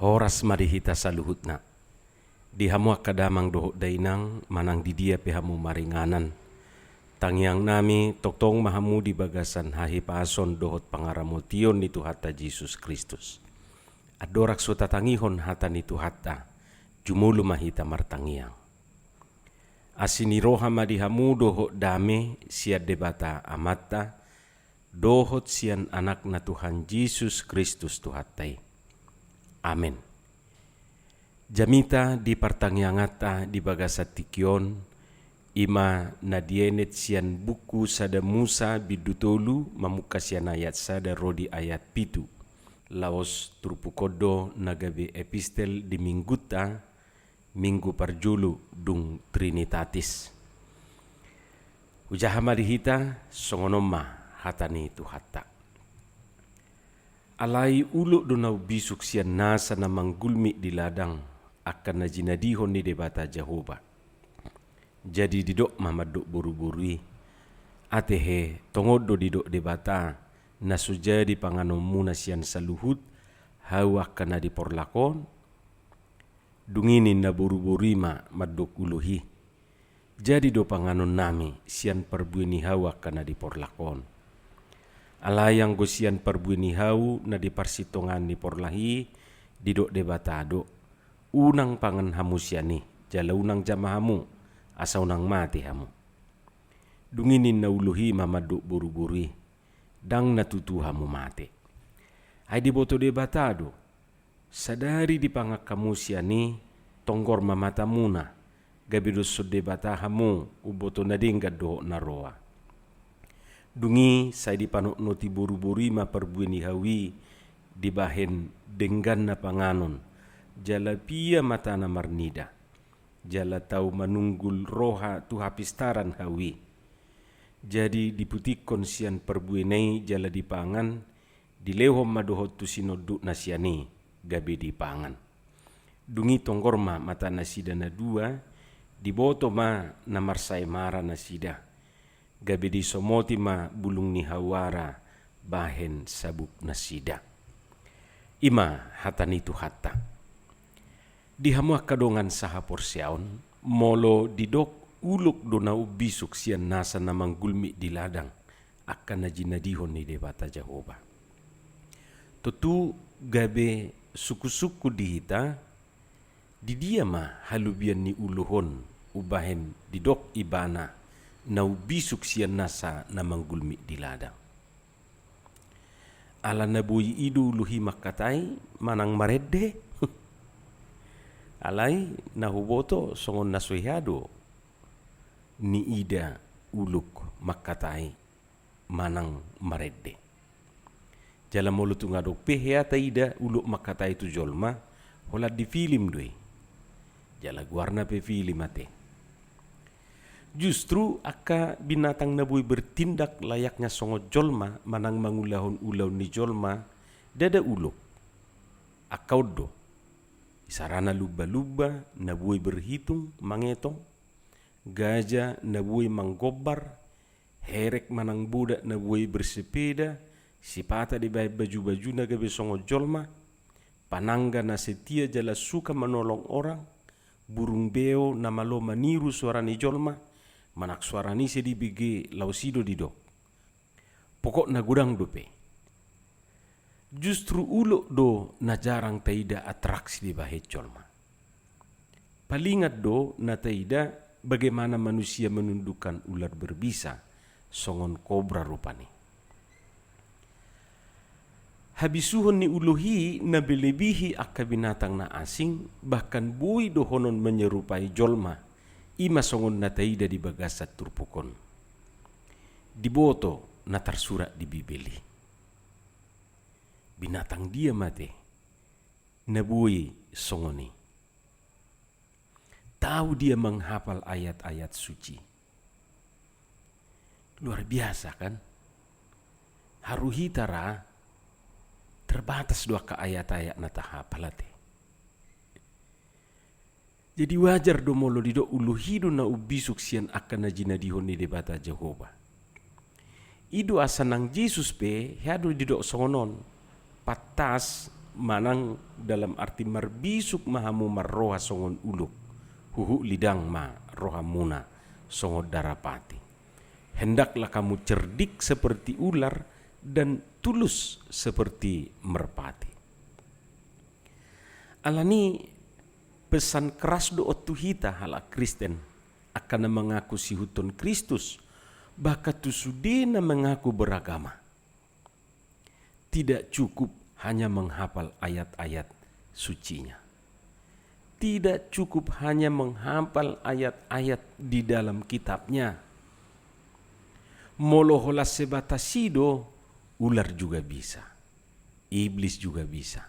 Horas marihita saluhutna. Dihamu kadamang doho dainang manang di dia pehamu maringanan. Tangyang nami toktong mahamu di bagasan hahi pason dohot pangaramultion ni Tuhata Jesus Kristus. Adorak suta tangihon hata ni Tuhata, jumulu mahita martangiang. Asini roha madihamu doho dame siad debata amata, dohot sian anak na Tuhan Jesus Kristus Tuhatai. Amin. Jamita di partangiangata di bagasat tikion, ima nadienet sian buku sada Musa bidutolu mamuka sian ayat sada rodi ayat pitu. Laos trupukodo nagabe epistel di mingguta, minggu parjulu dung Trinitatis. Ujahama dihita songonoma hatani Tuhata. Alai uluk donau bisuk sian nasa na manggulmi di ladang akan najinadihon ni debata Jehovah. Jadi didok mamaduk buru-burui atehe tongodo didok debata na sujadi panganom muna sian saluhut hawak kana di porlakon dunginin na buru-burui maduk uluhi. Jadi do panganon nami sian perbuini hawak kana di porlakon. Alayang gosian perbuini hau na di parsitongan ni porlahi didok debatado unang pangan hamu siani jala unang jamahamu asa unang mati hamu dunginin na uluhi mamaduk buru-burui dang natutu hamu mati. Ay di boto debatado sadari di pangak kamu siani tonggor mamata muna gabido so debata hamu uboto nadingga do naroa. Dungi saya dipanuk noti buru-buri ma perbuini hawi dibahen denggan na panganon jala pia mata na marnida jala tau manunggul roha tu hapistaran hawi. Jadi diputikon sian perbuinai jala dipangan dilehom madohot tu sinoduk nasiani gabi dipangan. Dungi tonggorma mata nasida na dua diboto ma namarsai mara nasida. Gabi di somoti ma bulung ni hawara bahen sabuk nasida. Ima hatani Tuhata. Dihamua kadongan saha porsiaon molo didok uluk donau bisuk sian nasa namang gulmi di ladang akan najinadihon ni debata Jehovah. Tutu gabe suku-suku dihita di dia ma halubian ni uluhon ubahen didok ibana nau bisuk sian nasa namang gulmi di ladang. Ala nabui idu luhi makatai manang maredde. Alai nahuboto songon nasuihado ni ida uluk makatai manang maredde. Jala molu tungado pehea ta ida uluk makatai tu jolma holat di film doi. Jala guarna pe film ate. Justru aka binatang nabui bertindak layaknya songo jolma manang mangulahon ulau ni jolma dada uluk. Akaudo isarana luba-luba nabui berhitung mangetong gajah nabui manggobar herek manang budak nabui bersepeda sipata di baju-baju nagabe songo jolma panangga na setia jala suka menolong orang burung beo na malo maniru suara ni jolma manak suara ni sedi bige lausido didok. Pokok na gudang dope. Justru uluk do na jarang taida atraksi di bahet jolma. Palingat do na taida bagaimana manusia menundukkan ular berbisa songon kobra rupani. Habisuhon ni uluhi na belebihi akka binatang na asing bahkan bui dohonon menyerupai jolma. Ima songon na taida di bagasat turpukon. Diboto na tersurat di Bibeli. Binatang dia mate. Nabui songoni. Tahu dia menghafal ayat-ayat suci. Luar biasa kan? Haruhitara terbatas dua ka ayat-ayat na tahapalate. Jadi wajar do molo didok uluhidu na ubisuk sian akan najinadihon ni debata Jehovah. Idu asanang Jesus pe hadu didok songonon patas manang dalam arti marbisuk mahamu marroha songon uluk huhu lidang ma roha muna songon darapati. Hendaklah kamu cerdik seperti ular dan tulus seperti merpati. Alani pesan keras do otuhita hala Kristen akan mengaku si hutun Kristus bahkan tu sudena mengaku beragama. Tidak cukup hanya menghafal ayat-ayat sucinya. Tidak cukup hanya menghafal ayat-ayat di dalam kitabnya. Molohola sebatasido, ular juga bisa. Iblis juga bisa.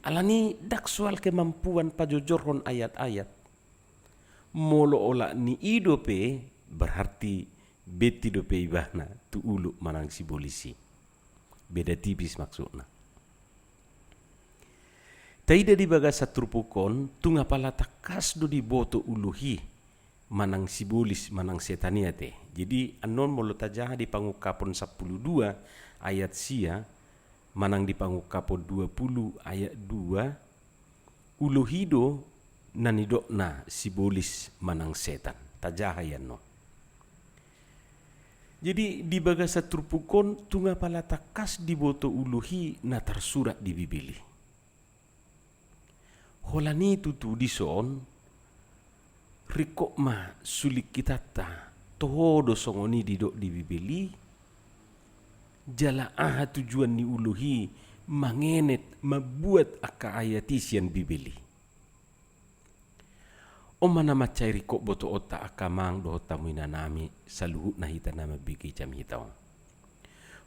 Alani dak soal kemampuan pajojorhon ayat-ayat. Molo ola ni idope berarti beti dope ibahna tu ulu manang si polisi. Beda tipis maksudnya. Taida di baga satrupukon tunga pala takas do di boto uluhi manang sibolis manang setania te. Jadi anon molo tajah di pangukapon 12 ayat sia manang di pangukapon 20 ayat 2 uluhido nanidokna sibolis manang setan. Tajah yan no. Jadi di baga satrupukon tunga pala takas di boto uluhi na tersurat di Bibili. Holani tutu dison rikok ma sulik kitata toho songoni didok di Bibili jala aha tujuan ni uluhi mangenet mabuat aka ayatisian Bibili. O mana macai rikok boto ota akamang do tamuina nami saluhut na hita nama bigi jam hitau.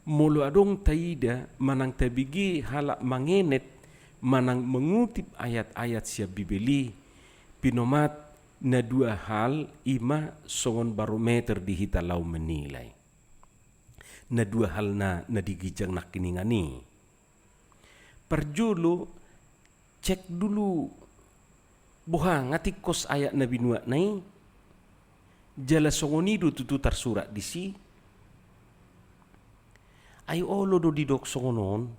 Molo adong taida manang tabigi halak mangenet manang mengutip ayat-ayat siap Bibeli pinomat na dua hal ima songon barometer di hita lau menilai. Na dua hal na digijang nak kiningani. Perjolo cek dulu buhang ngati kos ayat Nabi Nuh nai jala songonido tutu tersurat di si ayo olo do didok songonon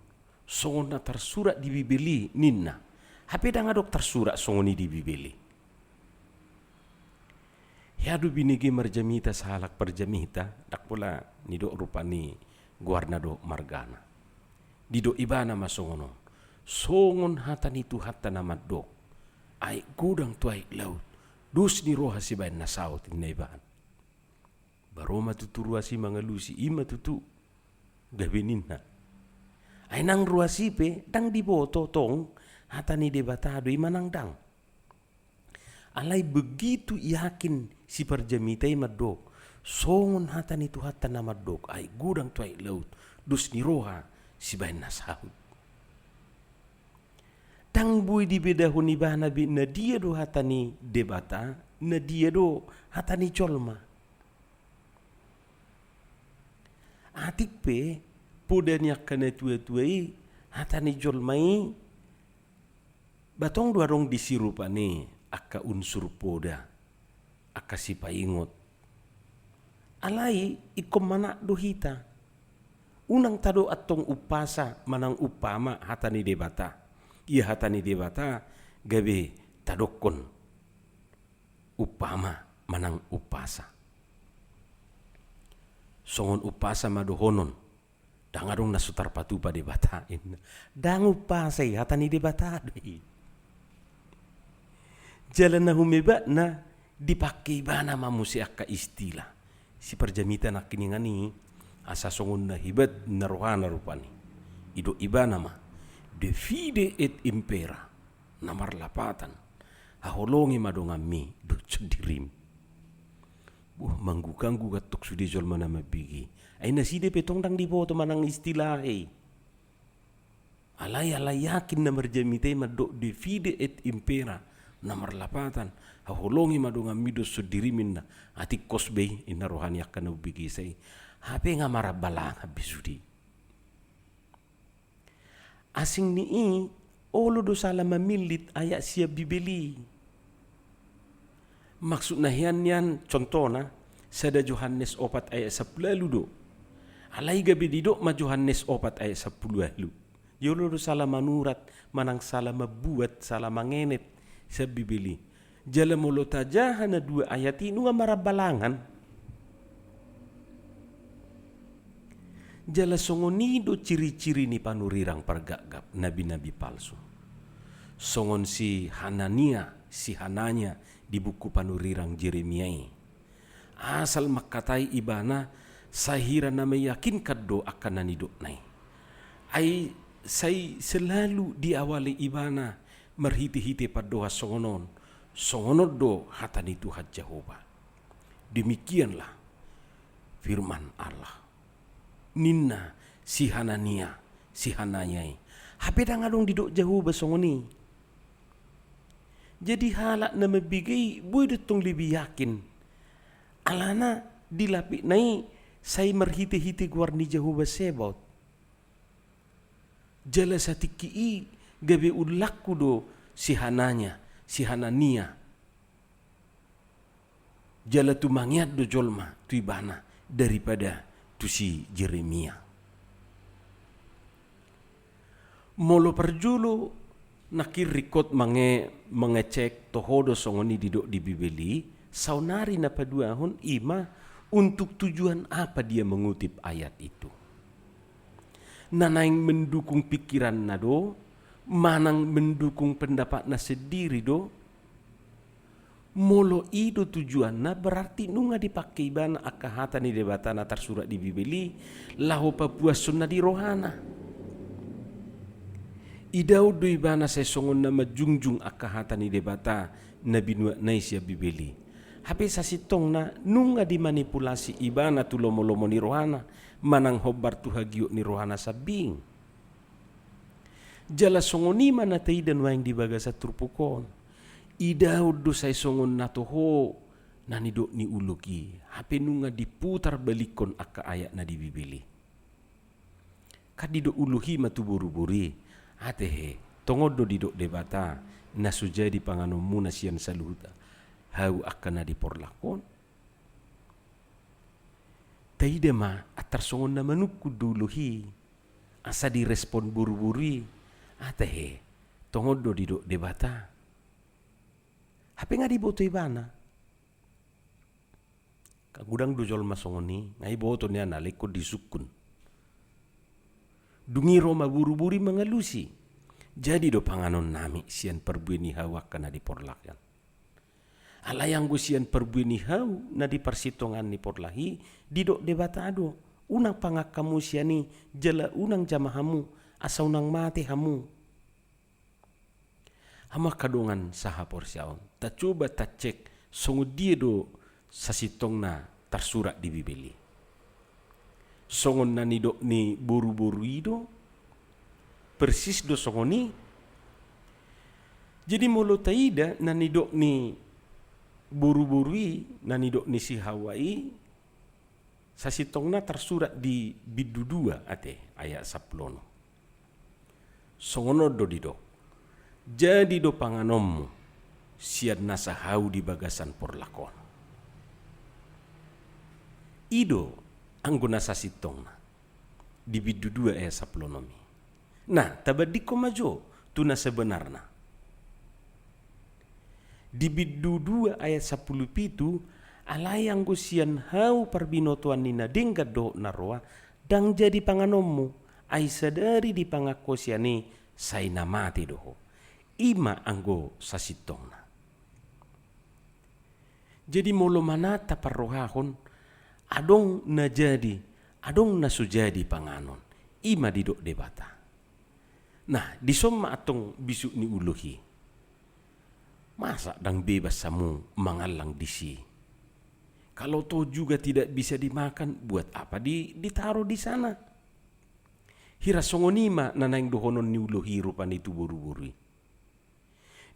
songon na tersurat di Bibeli ninna hape da ngadok tersurat songoni di Bibeli yadu binigi marjamita sahalak perjamita dak pula nidok rupani guarna do margana didok ibana masongonon songon hatan itu hatan amat dok ai gudang tuai laut dus ni roha si bain nasaut in naiban baroma tuturu si mangalusi ima tutu gabeninna ai nang ruasi pe dang diboto tong hatani debatado imanang dang alai begitu yakin si perjamitai madok songon hatani tu hatan namadok ai gudang tuai laut dus ni roha si bain nasaut tang bui di bedahun ibah nabi na dia do hatani debata na dia do hatani colma atik pe podanya kana tua-tuai hatani jolmai batong dua rong disirupane aka unsur poda aka sipaingot alai ikom mana do hita unang tado atong upasa manang upama hatani debata ia hatani debata gabe tadokon upama manang upasa songon upasa madohonon dangadong nasutar patupa debatain dang upasa hatani debata jalan na humeba na dipakai bana mamusi akka istilah si perjamita nak kiningani asa songon na hibat narohana rupani ido ibana ma de fide et impera namar lapatan haholongi madongami do dirim manggukanggu gatok sudi jol mana mabigi ay naside petong dang diboto manang istilah alay yakin na marjamite maddo de fide et impera namar lapatan haholongi madongami do sudirimin na atik kosbey ina rohani akan ubigi say hape nga marabalang habisudi asing ni olo do sala mamilit ayat siya Bibeli. Maksud na yan contoh na sada Yohanes 4 ayat 10 do. Alay gabi didok ma Yohanes 4 ayat 10. Yolo do salah manurat, manang salah mabuat, salah mangenet sa Bibili. Jala molo tajahan na 2 ayat inu nga marabalangan. Jala songonido ciri-ciri ni panurirang pargagap, nabi-nabi palsu. Songon si Hananya di buku panurirang Jeremia. Asal makatai ibana sahira na meyakin kaddo akan nanidok nai. Ay say selalu diawali ibana merhiti-hiti padoha songonod do hatani Tuhan Jehovah. Demikianlah firman Allah. Ninna si Hananyai. Hapeda nga dong didok Jehovah songoni. Jadi halak na mabigay boy datong libi yakin. Alana dilapit nai say merhiti-hiti guar ni Jehovah Sebaot. Jala sa tikii gabi ulakku do si Hanania. Jala tu mangiat do jolma tu ibana daripada tu si Jeremia. Molo perjulu nakirikot mengecek tohodo songoni didok di Bibeli, saunari na paduahon ima untuk tujuan apa dia mengutip ayat itu. Nanaing mendukung pikiran na do, manang mendukung pendapat na sendiri do, molo itu tujuan na berarti nunga dipakai bana akahata ni debatana tersurat di Bibeli, lahu papuasun na di rohana. Idau do ibana sesongon na majungjung akahata ni debata na binua naisya Bibeli. Hape sa sitong na nunga dimanipulasi ibana tu lomo-lomo ni rohana, manang hobar tu hagio ni rohana sabing. Jala songoni mana taidan waing dibaga sa trupukon. Idau do say songon na toho nanidok ni uluki. Hape nunga diputar balikon aka ayat na di Bibeli. Kadido uluhi matuburu-buri. Atehe tongodo didok debata na sujadi panganommu na siyan saluta. Hau akan na diporlakon. Taidema atar songon na manukku duluhi. Asa direspon buru-buri. Atehe tongodo didok debata. Hape nga diboto ibana. Kagudang dujol masongoni. Ngai boto niya naliko disukun. Dungiro maburu-buri mengelusi. Jadi do panganon nami sian perbuini hawa kana diporlakan. Alayang gusian perbuini hau na dipersitongan ni porlahi didok debata ado. Unang pangakamu siani jala unang jamahamu asa unang mati hamu. Hama kadongan sahapor siaon. Ta coba ta cek songo dia do sasitong na tersurat di Bibeli. Songon na nidok ni buru-buru ido persis do songoni. Jadi molo taida na nidok ni buru-burui na nidok ni si Hawaii sasitong na tersurat di Bidu 2 ate ayat 10. Songono do didok. Jadi do panganommu siad nasa hau di bagasan porlakon. Ido angguna sasitong na di Bidu 2 ayat 10. Nah, tabadiko majo tu na sebenarna. Di Bidu 2 ayat 10 pitu alayang gusian hau perbinotuan nina dengga do naroa dang jadi panganommu ay sadari di pangakosiani say namati doho. Ima anggo sasitong na. Jadi molo manata parrohahon adong na jadi, adong na sujadi panganon. Ima didok debata. Nah, disoma atong bisu ni uluhi. Masa dang bebas samu mangalang disi. Kalau toh juga tidak bisa dimakan, buat apa ditaruh di sana? Hira songonima nanaing dohonon ni uluhi rupan itu buru-buru.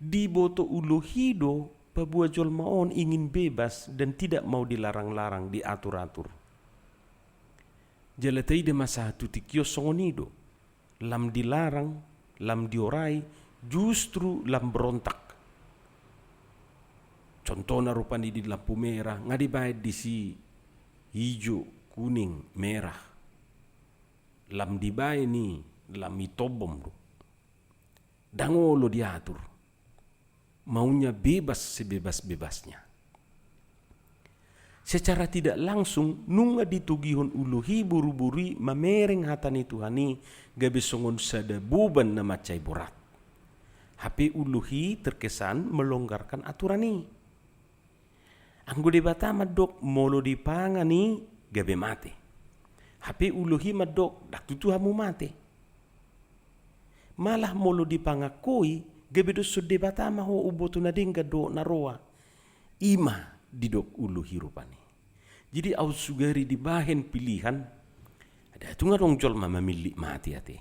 Di boto uluhi do pabua jol maon ingin bebas dan tidak mau dilarang-larang, diatur-atur. Jalatai de masa tutikyo songonido. Lam dilarang, lam diorai, justru lam berontak. Contohnya rupanya di lampu merah, nggak dibayar di si hijau, kuning, merah. Lam dibayar nih, lami tobom do. Dangolo diatur. Maunya bebas sebebas-bebasnya. Secara tidak langsung nunga ditugihon uluhi buru-buri mamereng hatani Tuhani gabe songon sada buban na macai borat. HP uluhi terkesan melonggarkan aturani. Anggo debata madok molo dipangani gabe mate. HP uluhi madok dak tutuhamu mate. Malah molo dipangakoi gabe doso debata maho ubotu nadingga do naroa. Ima didok uluhi rupani. Jadi au sugari di bahen pilihan ada tunga dong jol mama milik mati ate.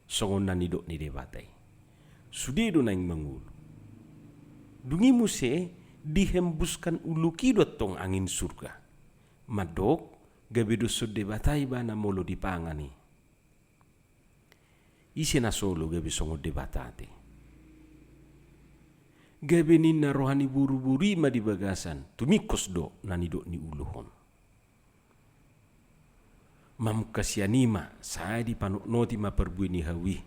Songon nani dok ni debatai. Sudido naing mangulu. Dungi muse dihembuskan ulu kidot tong angin surga. Madok gabe doso debatai bana molo dipangani. Isi na solo gabe songo debatate. Gabe nina rohani buru-buri ma di bagasan. Tumikos do nani do ni uluhon. Mam kasianima saya di panuk noti ma perbuih ni hawi.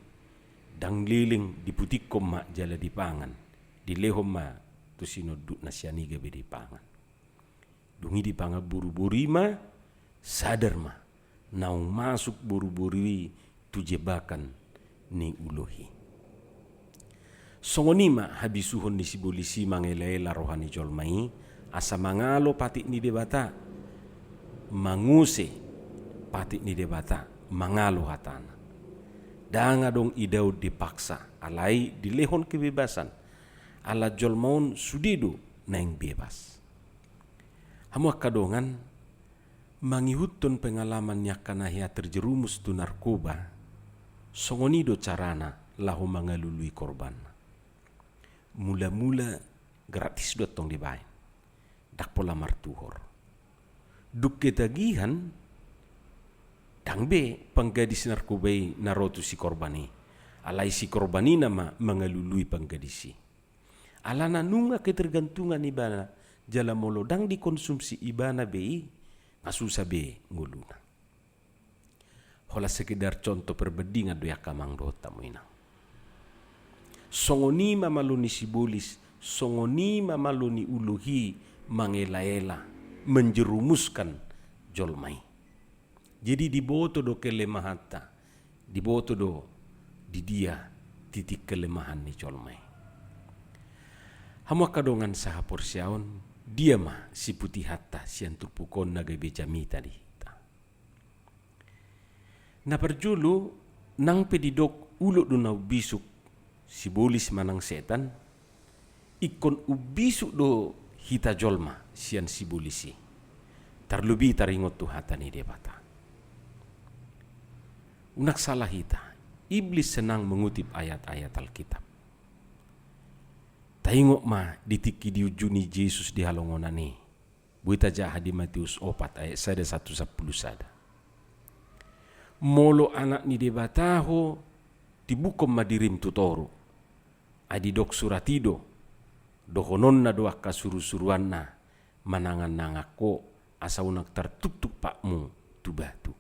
Dang liling di putikom ma jala di pangan. Di lehom ma tu sinoduk nasiani gabe di pangan. Dungi di pangan buru-buri ma sadar ma. Naung masuk buru-buri tu jebakan ni uluhi. Songonima habisuhon ni sibolisi mangelaela rohani jolmai asa mangalo patik ni debata manguse patik ni debata mangalo hatana danga dong idau dipaksa alai dilehon kebebasan ala jolmaun sudido naing bebas hamu kadongan mangihutun pengalaman yakanahia terjerumus tu narkoba songonido carana lahu mangalului korban. Mula-mula gratis dotong dibain. Dak pola martuhor. Duk ketagihan dang be panggadis narkobai narotu si korbani. Alai si korbani nama mengalului panggadisi. Alana nunga ketergantungan ibana jala molo dang dikonsumsi ibana be ngasusa be nguluna. Hola sekedar contoh perbandingan do yakamang do tamu inang. Songonima maluni sibolis, songonima maluni uluhi mangela-ela, menjerumuskan jolmai. Jadi diboto do kelemahata, diboto do di dia titik kelemahan ni jolmai. Hamu kadongan saha porsiaon, dia mah si putih hatta si antupukon naga bejami tadi. Na perjulu nang pedidok ulo do na bisuk sibolis manang setan ikon ubisuk do hita jolma sian sibolisi terlebih taringot tu hatani debata unak salah hita iblis senang mengutip ayat-ayat Alkitab taingok ma ditiki diujuni Yesus di halongonani buita jaha di Matius 4 ayat 1 sada molo anak ni debataho dibukom madirim tutoro adi dok suratido dohonon na doak kasuru-suruan na manangan nangako asa unak tertutup pakmu tu batu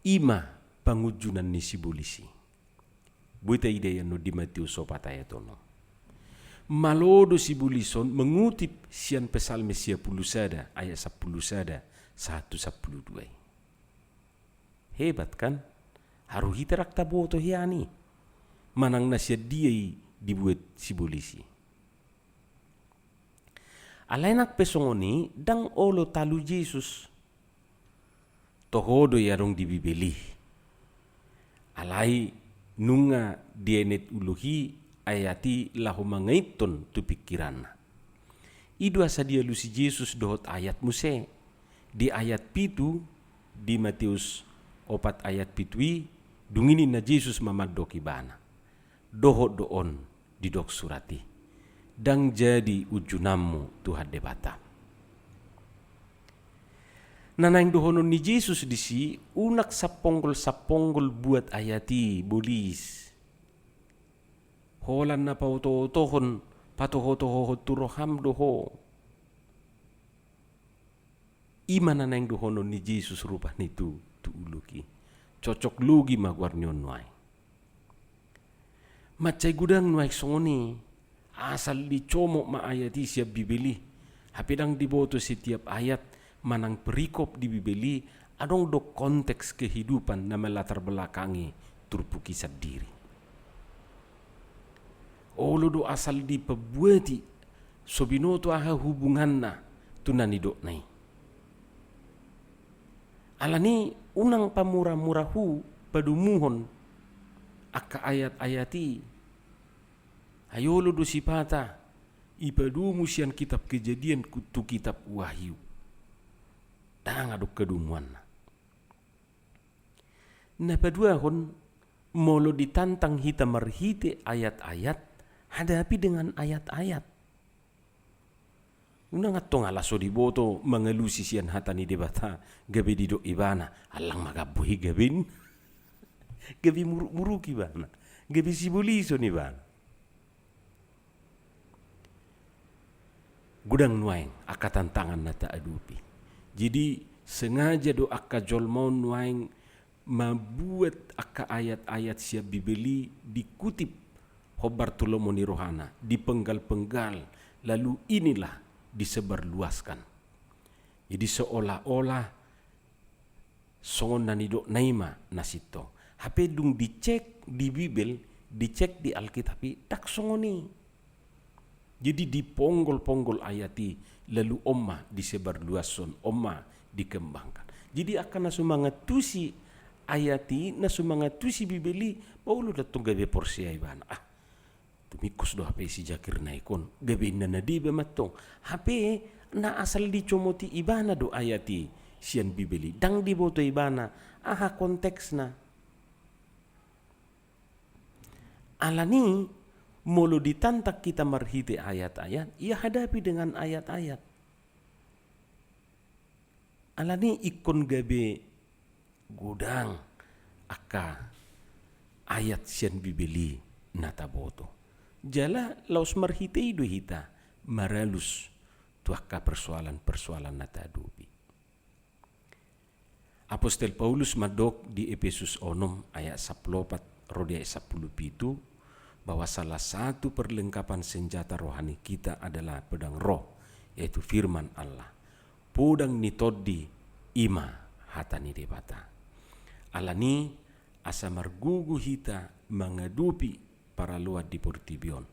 ima pangujunan ni sibolisi buita ide no di Matius 4 ayat ono malodo sibolison mengutip sian pesalme 10 sada ayat 10 sada 112 hebat kan haru hiterak taboto hiani manang nasya diai dibuat sibolisi. Alainak pesongoni dang olo talu Yesus. Tohodo yarong dibibeli. Alai nunga dienet uluhi ayati lahu mangaiton tu pikiran. Idu asa dia lusi Yesus dohot ayat muse. Di ayat pitu di Matius 4 ayat pitui dungini na Yesus mamadoki bana. Dohot doon didok surati dang jadi ujunammu Tuhan debata nanaing dohonon ni Yesus disi unak saponggol buat ayati bolis holan na pauto-tohon patoho-toho turoham doho iman nanaing dohonon ni Yesus rupa nitu tu uluki cocok lugi magwarnyon wai Macai gudang nuai songoni asal dicomok ma ayati siap bibeli. Hapidang diboto setiap ayat manang perikop di bibeli adong do konteks kehidupan na melatar belakangi turpu kisah diri. Olo do asal dipebuati sobinoto aha hubunganna tunani do nai. Alani unang pamurah-murahu padumuhon aka ayat-ayati hayolo do sipata ipadumu sian kitab Kejadian tu kitab Wahyu danga do kedumuan na padua hon molo ditantang hita marhite ayat-ayat hadapi dengan ayat-ayat unang atong alaso diboto mengelusi sian hatani debata gabe dido ibana alang magabuhi gabin gabi muruki bana gabi sibuliso ni bana gudang nuaing aka tantangan nata adupi. Jadi sengaja do aka jolmon nuaing membuat aka ayat-ayat siap bibeli dikutip hobar tulomoni rohana dipenggal-penggal lalu inilah disebarluaskan. Jadi seolah-olah songon nanido naima nasito. Hape dung dicek di Bibel, dicek di Alkitab, tak songoni. Jadi diponggol-ponggol ayati lalu omma disebarluason, omma dikembangkan. Jadi akan nasumangatusi ayati, nasumangatusi Bibeli, paulo datong gabe porsi ibana. Tumikus do hape si Jakir naikon, gabe nanadi bematong. Hape na asal dicomoti ibana do ayati sian Bibeli. Dang diboto ibana, aha konteksna. Alani molo ditantak kita marhite ayat-ayat, ia hadapi dengan ayat-ayat. Alani ikon gabe gudang aka ayat sian Bibeli nataboto. Jala laus marhite idu hita maralus tuaka persoalan-persoalan natadupi. Apostel Paulus madok di Efesus 6 ayat 14 rodia 17 bahwa salah satu perlengkapan senjata rohani kita adalah pedang roh, yaitu firman Allah. Podang nitodi ima hatani debata. Alani asa margugu hita mengadupi para luat di portibion.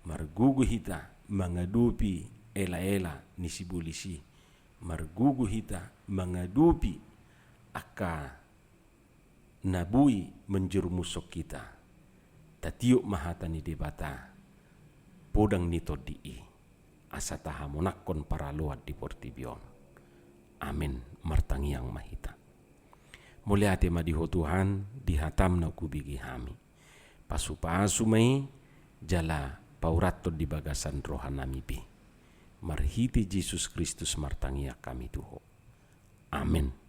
Margugu hita mengadupi ela-ela nisibulisi. Margugu hita mengadupi aka nabui menjerumusok kita. Tatiuk mahatani debata podang nito dii asa tahamonakon para luat di portibion. Amin martangiang mahita. Mulia ate madiho Tuhan dihatam na kubigi hami. Pasu-pasu mai jala paurato di bagasan rohanami pi. Marhiti Yesus Kristus martangia kami tuho. Amin.